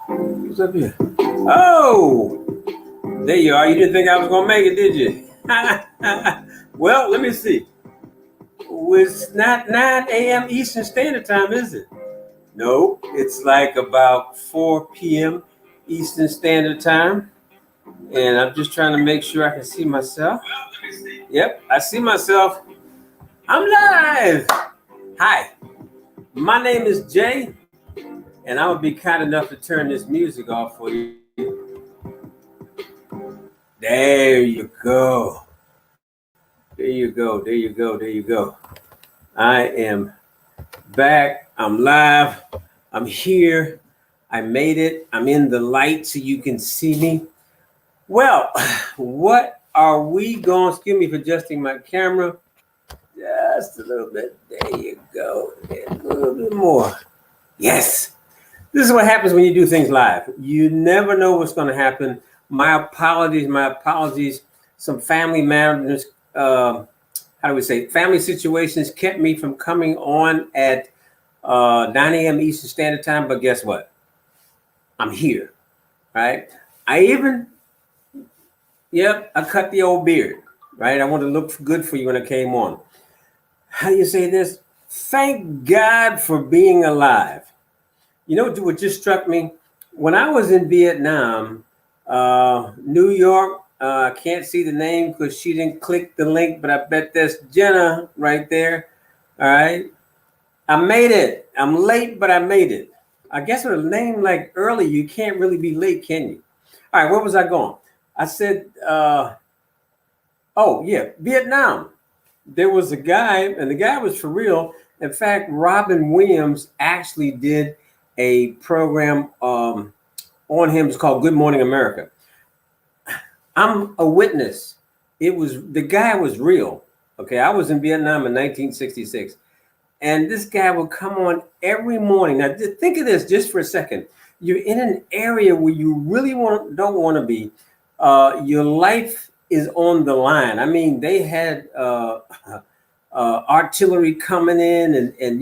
What's up here? Oh, there you are. You didn't think I was gonna make it, did you? Well, let me see. It's not 9 a.m. Eastern Standard Time, is it? No, it's like about 4 p.m. Eastern Standard Time. And I'm just trying to make sure I can see myself. Yep, I see myself. I'm live. Hi, my name is Jay, and I'm gonna be kind enough to turn this music off for you. There you go. There you go. There you go. There you go. I am back. I'm live. I'm here. I made it. I'm in the light so you can see me. Well, what are we going? Excuse me for adjusting my camera. Just a little bit. There you go. A little bit more. Yes. This is what happens when you do things live. You never know what's going to happen. My apologies. My apologies. Some family matters. How do we say? Family situations kept me from coming on at 9 a.m. Eastern Standard Time. But guess what? I'm here. Right? I cut the old beard. Right? I want to look good for you when I came on. How do you say this? Thank God for being alive. You know what just struck me? When I was in Vietnam, New York, I can't see the name because she didn't click the link, but I bet that's Jenna right there. All right. I made it. I'm late, but I made it. I guess with a name like early, you can't really be late, can you? All right, where was I going? I said, Vietnam. There was a guy, and the guy was for real. In fact, Robin Williams actually did a program on him. It's called Good Morning America. I'm a witness. The guy was real. Okay, I was in Vietnam in 1966, and this guy would come on every morning. Now, think of this just for a second. You're in an area where you really don't want to be. Your life is on the line. I mean, they had artillery coming in, and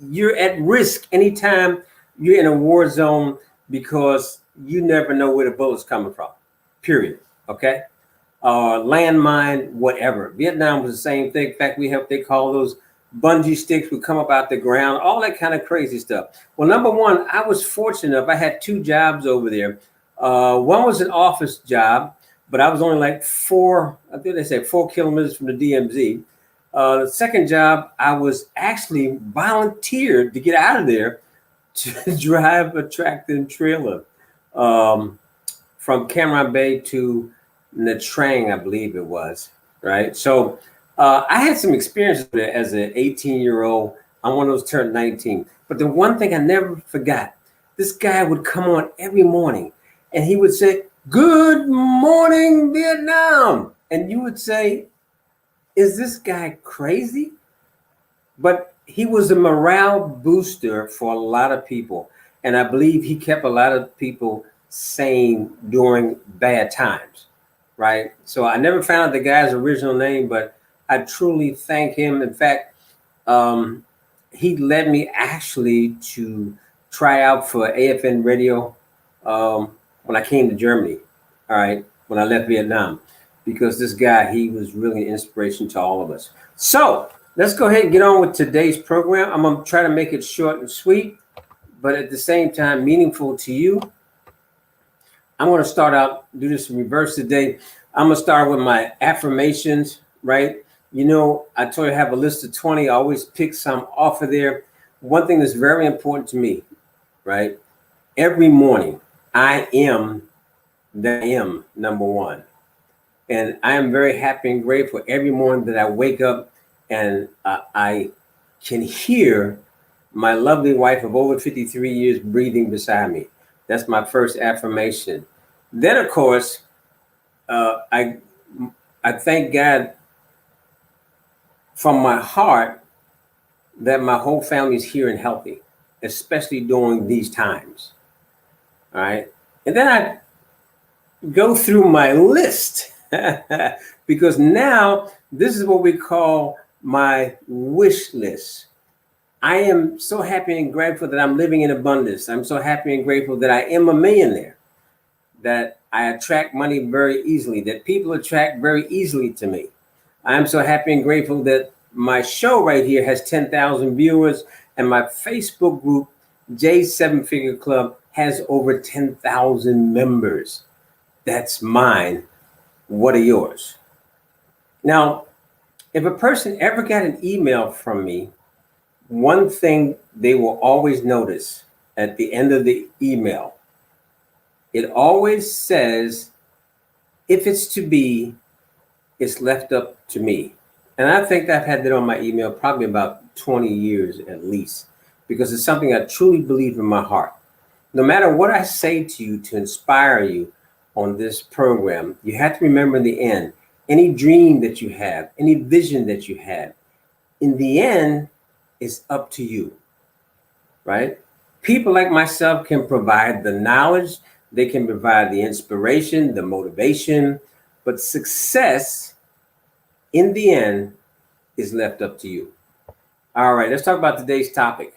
you're at risk anytime you're in a war zone because you never know where the bullet's coming from. Period. Okay. Landmine, whatever. Vietnam was the same thing. In fact, they call those bungee sticks would come up out the ground, all that kind of crazy stuff. Well, number one, I was fortunate enough. I had two jobs over there. One was an office job, but I was only like 4 kilometers from the DMZ. The second job, I was actually volunteered to get out of there to drive a tractor and trailer from Cam Ranh Bay to Nha Trang, I believe it was, right? So I had some experiences there as an 18-year-old. I'm one of those turned 19. But the one thing I never forgot, this guy would come on every morning and he would say, "Good morning, Vietnam." And you would say, is this guy crazy? But he was a morale booster for a lot of people. And I believe he kept a lot of people sane during bad times, right? So I never found out the guy's original name, but I truly thank him. In fact, he led me actually to try out for AFN radio when I came to Germany, all right, when I left Vietnam. Because this guy, he was really an inspiration to all of us. So let's go ahead and get on with today's program. I'm going to try to make it short and sweet, but at the same time, meaningful to you. I'm going to do this in reverse today. I'm going to start with my affirmations, right? You know, I told you I have a list of 20. I always pick some off of there. One thing that's very important to me, right? Every morning, I am the am, number one. And I am very happy and grateful every morning that I wake up and I can hear my lovely wife of over 53 years breathing beside me. That's my first affirmation. Then, of course, I thank God from my heart that my whole family is here and healthy, especially during these times. All right. And then I go through my list. Because now this is what we call my wish list. I am so happy and grateful that I'm living in abundance. I'm so happy and grateful that I am a millionaire, that I attract money very easily, that people attract very easily to me. I'm so happy and grateful that my show right here has 10,000 viewers, and my Facebook group, Jay's Seven Figure Club, has over 10,000 members. That's mine. What are yours? Now, if a person ever got an email from me, one thing they will always notice at the end of the email, it always says, if it's to be, it's left up to me. And I think I've had that on my email probably about 20 years at least, because it's something I truly believe in my heart. No matter what I say to you to inspire you on this program, you have to remember in the end, any dream that you have, any vision that you have, in the end, it's up to you, right? People like myself can provide the knowledge, they can provide the inspiration, the motivation, but success in the end is left up to you. All right, let's talk about today's topic.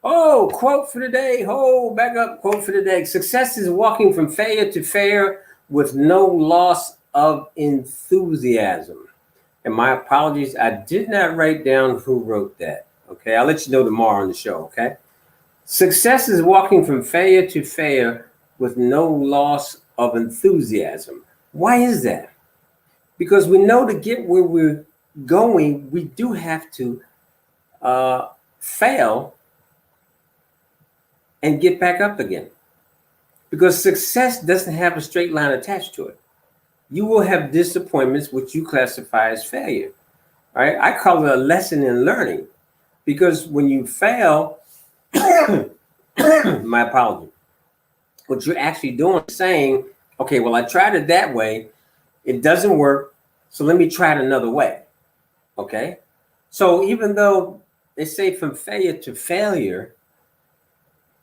Oh, quote for the day. Oh, back up. Quote for the day. Success is walking from failure to failure with no loss of enthusiasm. And my apologies, I did not write down who wrote that. Okay, I'll let you know tomorrow on the show. Okay. Success is walking from failure to failure with no loss of enthusiasm. Why is that? Because we know to get where we're going, we do have to fail and get back up again. Because success doesn't have a straight line attached to it. You will have disappointments, which you classify as failure. Right? I call it a lesson in learning. Because when you fail, my apology, what you're actually doing is saying, okay, well, I tried it that way. It doesn't work. So let me try it another way. Okay. So even though they say from failure to failure,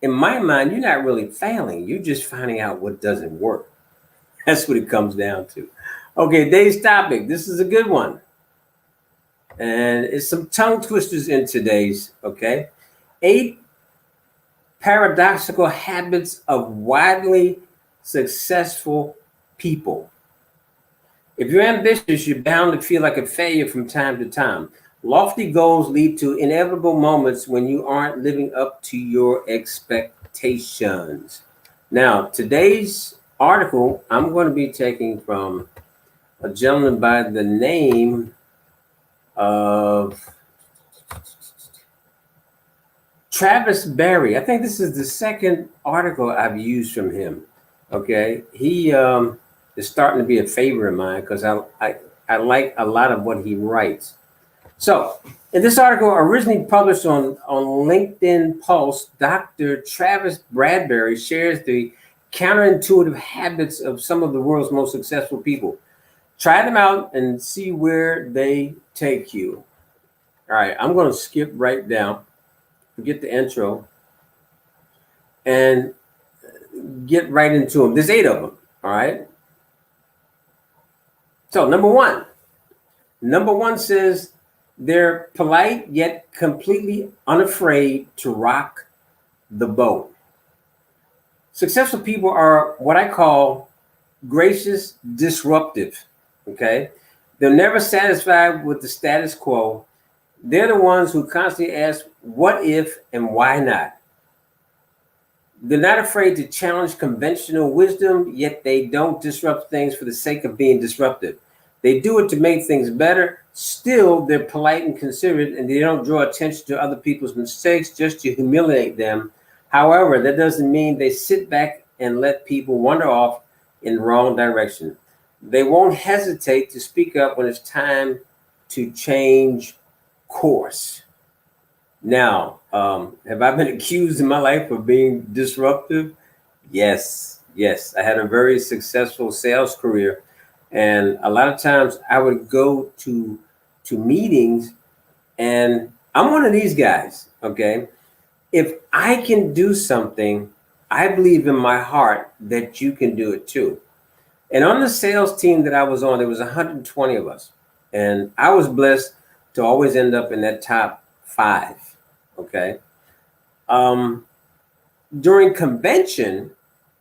in my mind, you're not really failing. You're just finding out what doesn't work. That's what it comes down to. Okay, today's topic. This is a good one. And it's some tongue twisters in today's, okay? 8 paradoxical habits of widely successful people. If you're ambitious, you're bound to feel like a failure from time to time. Lofty goals lead to inevitable moments when you aren't living up to your expectations. Now, today's article I'm going to be taking from a gentleman by the name of Travis Barry. I think this is the second article I've used from him. Okay, he is starting to be a favorite of mine because I like a lot of what he writes. So, in this article, originally published on LinkedIn Pulse, Dr. Travis Bradbury shares the counterintuitive habits of some of the world's most successful people. Try them out and see where they take you. All right, I'm going to skip right down, forget the intro, and get right into them. There's 8 of them, all right? So, number one says, they're polite yet completely unafraid to rock the boat. Successful people are what I call gracious disruptive, okay? They're never satisfied with the status quo. They're the ones who constantly ask, what if and why not? They're not afraid to challenge conventional wisdom, yet they don't disrupt things for the sake of being disruptive. They do it to make things better. Still, they're polite and considerate, and they don't draw attention to other people's mistakes just to humiliate them. However, that doesn't mean they sit back and let people wander off in the wrong direction. They won't hesitate to speak up when it's time to change course. Now, have I been accused in my life of being disruptive? Yes. I had a very successful sales career. And a lot of times I would go to meetings, and I'm one of these guys, okay? If I can do something, I believe in my heart that you can do it too. And on the sales team that I was on, there was 120 of us. And I was blessed to always end up in that top 5. Okay. Um, During convention,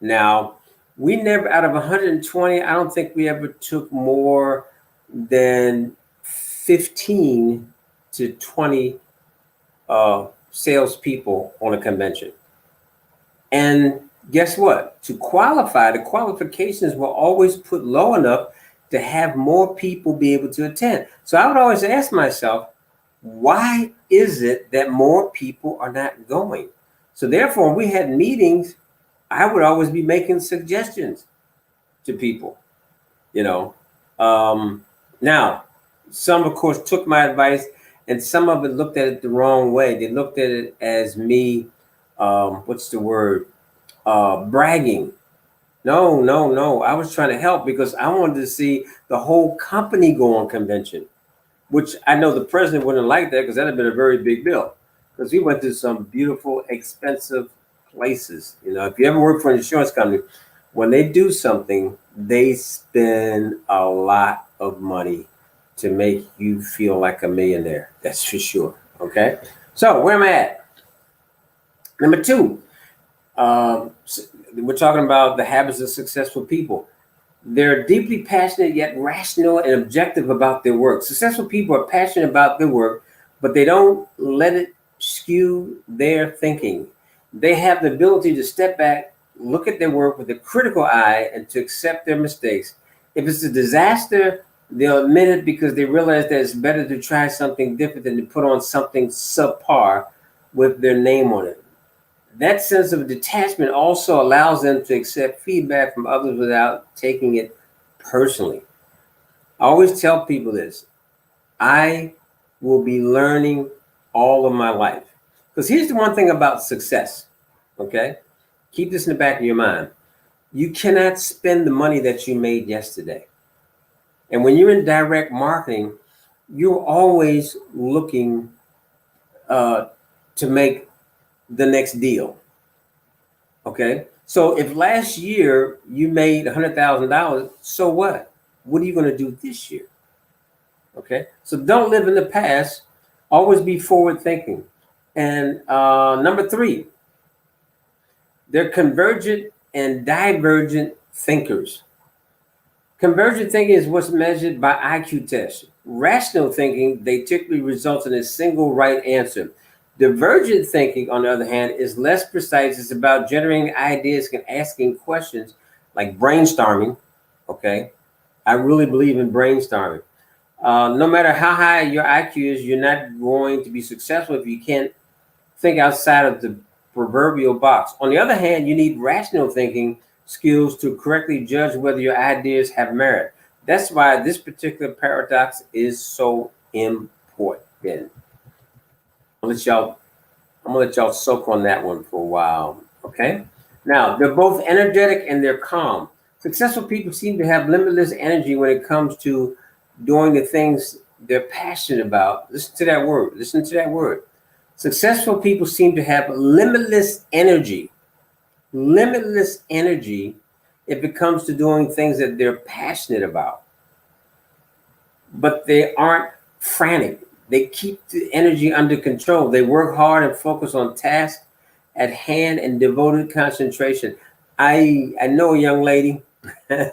now we never, out of 120, I don't think we ever took more than 15 to 20 salespeople on a convention. And guess what? To qualify, the qualifications were always put low enough to have more people be able to attend. So I would always ask myself, why is it that more people are not going? So therefore, when we had meetings, I would always be making suggestions to people, you know. Um, Now, some, of course, took my advice, and some of it looked at it the wrong way. They looked at it as me, what's the word? Bragging. No, no, no. I was trying to help because I wanted to see the whole company go on convention, which I know the president wouldn't like that because that'd have been a very big deal. Because we went to some beautiful, expensive places. You know, if you ever work for an insurance company, when they do something, they spend a lot of money to make you feel like a millionaire. That's for sure. Okay. So where am I at? Number 2, we're talking about the habits of successful people. They're deeply passionate yet rational and objective about their work. Successful people are passionate about their work, but they don't let it skew their thinking. They have the ability to step back, look at their work with a critical eye, and to accept their mistakes. If it's a disaster, they'll admit it because they realize that it's better to try something different than to put on something subpar with their name on it. That sense of detachment also allows them to accept feedback from others without taking it personally. I always tell people this: I will be learning all of my life. Because here's the one thing about success, okay? Keep this in the back of your mind. You cannot spend the money that you made yesterday. And when you're in direct marketing, you're always looking to make the next deal. Okay. So if last year you made $100,000, so what? What are you going to do this year? Okay. So don't live in the past. Always be forward thinking. And number 3, they're convergent and divergent thinkers. Convergent thinking is what's measured by IQ tests. Rational thinking, they typically result in a single right answer. Divergent thinking, on the other hand, is less precise. It's about generating ideas and asking questions like brainstorming. Okay. I really believe in brainstorming. No matter how high your IQ is, you're not going to be successful if you can't think outside of the proverbial box. On the other hand, you need rational thinking skills to correctly judge whether your ideas have merit. That's why this particular paradox is so important. I'll let y'all, I'm gonna let y'all soak on that one for a while. Okay. Now they're both energetic and they're calm. Successful people seem to have limitless energy when it comes to doing the things they're passionate about. Listen to that word. Listen to that word. Successful people seem to have limitless energy. Limitless energy if it comes to doing things that they're passionate about. But they aren't frantic. They keep the energy under control. They work hard and focus on tasks at hand and devoted concentration. I know a young lady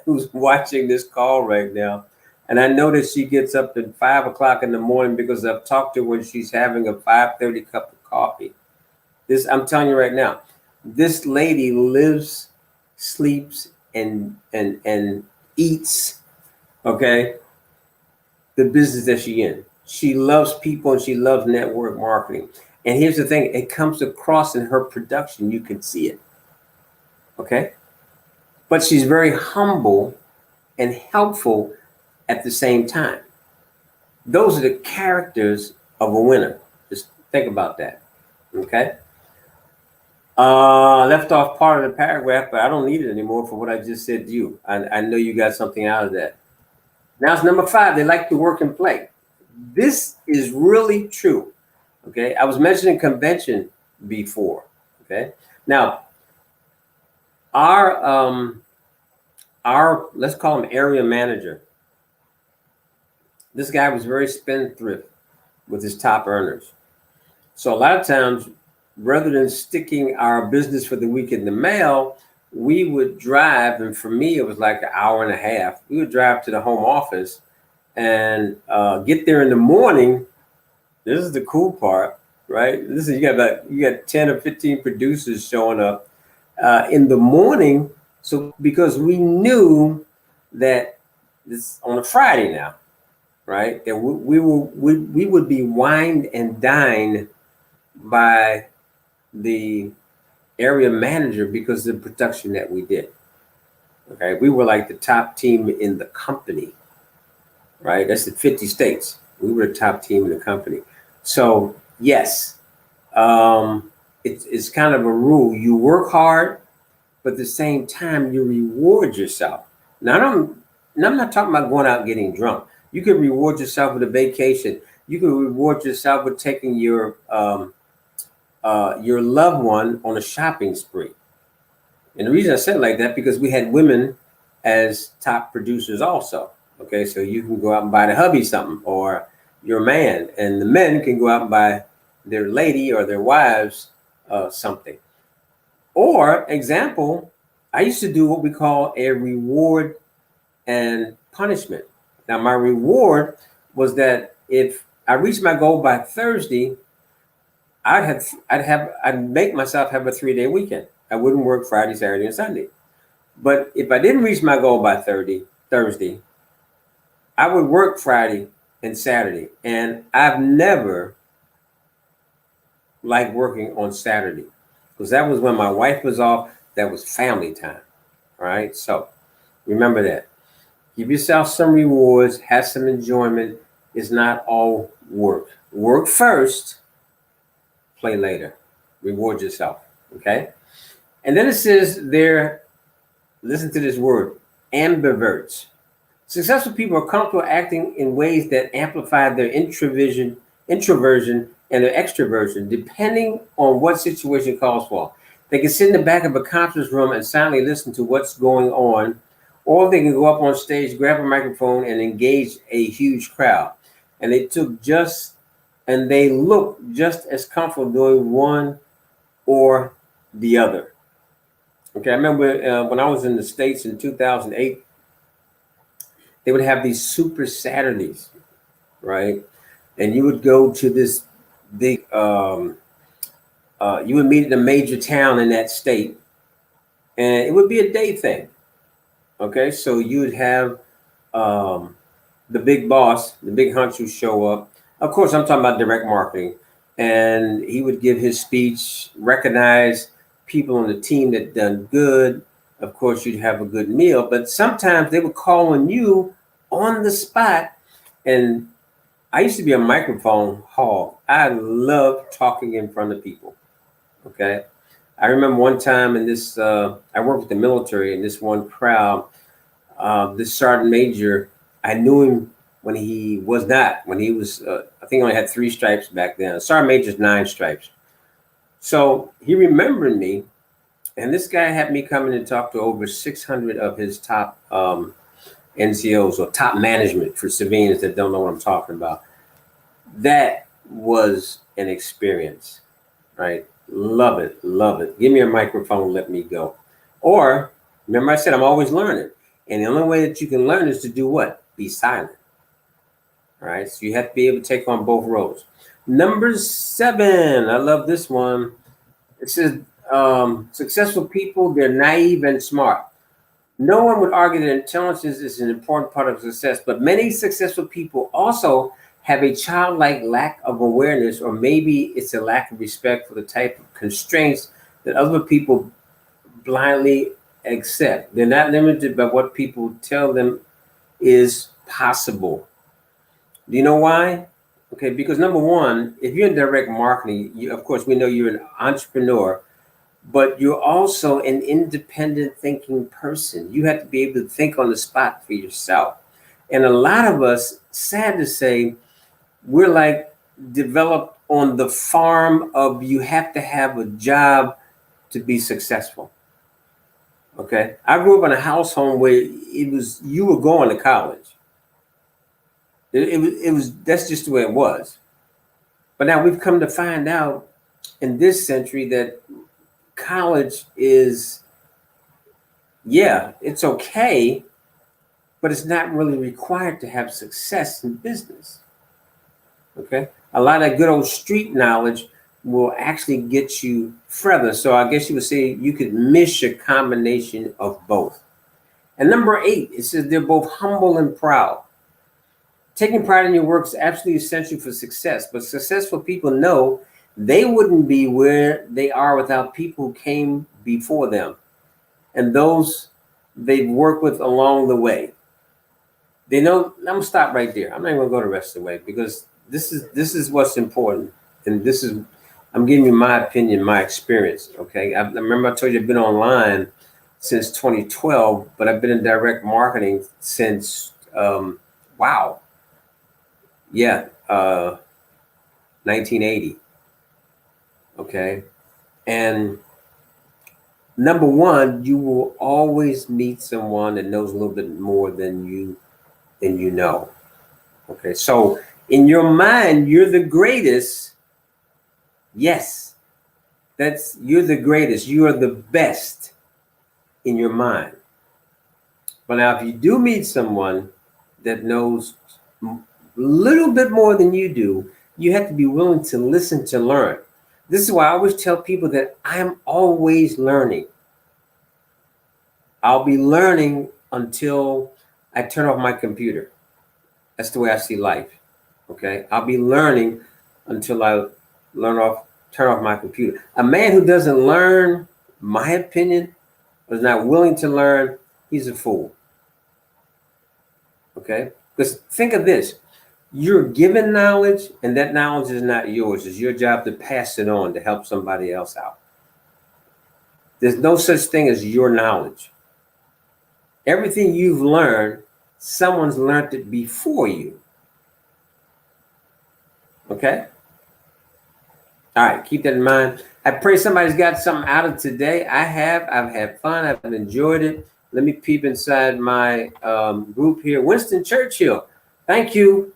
who's watching this call right now, and I know that she gets up at 5 o'clock in the morning because I've talked to her when she's having a 5:30 cup of coffee. This, I'm telling you right now, this lady lives, sleeps, and eats, okay, the business that she in. She loves people and she loves network marketing. And here's the thing, it comes across in her production. You can see it. Okay. But she's very humble and helpful at the same time. Those are the characters of a winner. Just think about that. Okay. Left off part of the paragraph, but I don't need it anymore for what I just said to you. I know you got something out of that. Now it's number 5. They like to work and play. This is really true. Okay. I was mentioning convention before. Okay. Now, our let's call him area manager. This guy was very spendthrift with his top earners. So a lot of times, rather than sticking our business for the week in the mail, we would drive, and for me, it was like an hour and a half. We would drive to the home office and get there in the morning. This is the cool part, right? This is you got 10 or 15 producers showing up in the morning. So because we knew that this on a Friday now, right? That we would be wined and dined by the area manager because of the production that we did. Okay, we were like the top team in the company, right? That's the 50 states. We were the top team in the company. So yes, it's kind of a rule. You work hard, but at the same time you reward yourself. Now I'm not talking about going out and getting drunk. You can reward yourself with a vacation. You can reward yourself with taking your loved one on a shopping spree. And the reason I said it like that because we had women as top producers also. Okay, so you can go out and buy the hubby something or your man, and the men can go out and buy their lady or their wives something. Or example, I used to do what we call a reward and punishment. Now my reward was that if I reached my goal by Thursday, I'd make myself have a 3-day weekend. I wouldn't work Friday, Saturday, and Sunday. But if I didn't reach my goal by Thursday, I would work Friday and Saturday. And I've never liked working on Saturday because that was when my wife was off. That was family time. All right. So remember that. Give yourself some rewards, have some enjoyment. It's not all work. Work first, play later. Reward yourself. Okay. And then it says there, listen to this word, ambiverts. Successful people are comfortable acting in ways that amplify their introversion and their extroversion, depending on what situation calls for. They can sit in the back of a conference room and silently listen to what's going on, or they can go up on stage, grab a microphone, and engage a huge crowd. And they look just as comfortable doing one or the other. Okay, I remember when I was in the States in 2008, they would have these super Saturdays, right? And you would go to this big, you would meet in a major town in that state, and it would be a day thing. Okay, so you would have the big boss, the big hunch show up. Of course, I'm talking about direct marketing. And he would give his speech, recognize people on the team that done good. Of course, you'd have a good meal, but sometimes they would call on you on the spot. And I used to be a microphone hog. I love talking in front of people. Okay. I remember one time in this, I worked with the military in this one crowd, this sergeant major, I knew him when he was, I think he only had 3 stripes back then. Sergeant major's 9 stripes. So he remembered me, and this guy had me come in and talk to over 600 of his top NCOs or top management for civilians that don't know what I'm talking about. That was an experience, right? Love it, love it. Give me a microphone, let me go. Or, remember I said I'm always learning. And the only way that you can learn is to do what? Be silent. All right, so you have to be able to take on both roles. Number 7, I love this one. It says, successful people, they're naive and smart. No one would argue that intelligence is an important part of success, but many successful people also have a childlike lack of awareness, or maybe it's a lack of respect for the type of constraints that other people blindly accept. They're not limited by what people tell them is possible. Do you know why? Okay, because number one, if you're in direct marketing, of course, we know you're an entrepreneur, but you're also an independent thinking person. You have to be able to think on the spot for yourself. And a lot of us, sad to say, we're like developed on the farm of you have to have a job to be successful. Okay, I grew up in a household where it was you were going to college. It was that's just the way it was. But now we've come to find out in this century that college is, yeah, it's okay, but it's not really required to have success in business. Okay. A lot of good old street knowledge will actually get you further. So I guess you would say you could miss a combination of both. And number 8, it says they're both humble and proud. Taking pride in your work is absolutely essential for success, but successful people know they wouldn't be where they are without people who came before them and those they've worked with along the way. They know. I'm gonna stop right there. I'm not even gonna go the rest of the way because this is what's important, and this is I'm giving you my opinion, my experience. Okay, I remember I told you I've been online since 2012, but I've been in direct marketing since wow, yeah, 1980. Okay, and number one, you will always meet someone that knows a little bit more than you know. Okay, so in your mind, you're the greatest. Yes, you're the greatest. You are the best in your mind. But now, if you do meet someone that knows a little bit more than you do, you have to be willing to listen to learn. This is why I always tell people that I'm always learning. I'll be learning until I turn off my computer. That's the way I see life. Okay, I'll be learning until I turn off my computer. A man who doesn't learn, my opinion, or is not willing to learn, he's a fool. Okay, because think of this: you're given knowledge, and that knowledge is not yours. It's your job to pass it on to help somebody else out. There's no such thing as your knowledge. Everything you've learned, someone's learned it before you. Okay? All right, keep that in mind. I pray somebody's got something out of today. I've had fun. I've enjoyed it. Let me peep inside my group here. Winston Churchill, thank you.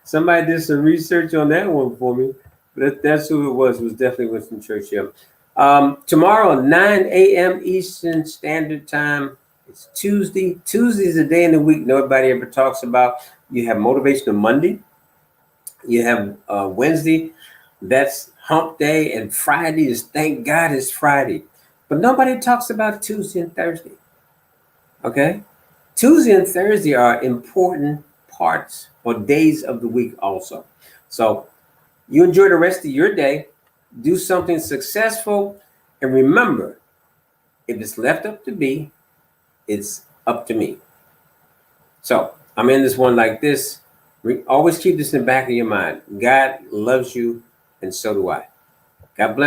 Somebody did some research on that one for me. But that's who it was. It was definitely Winston Churchill. Tomorrow, 9 a.m. Eastern Standard Time. It's Tuesday. Tuesday is a day in the week nobody ever talks about. You have Motivational Monday. You have Wednesday. That's Hump Day. And Friday is Thank God It's Friday. But nobody talks about Tuesday and Thursday. Okay? Tuesday and Thursday are important parts or days of the week also. So you enjoy the rest of your day. Do something successful. And remember, if it's left up to me, it's up to me. So I'm in this one like this. Always keep this in the back of your mind. God loves you, and so do I. God bless.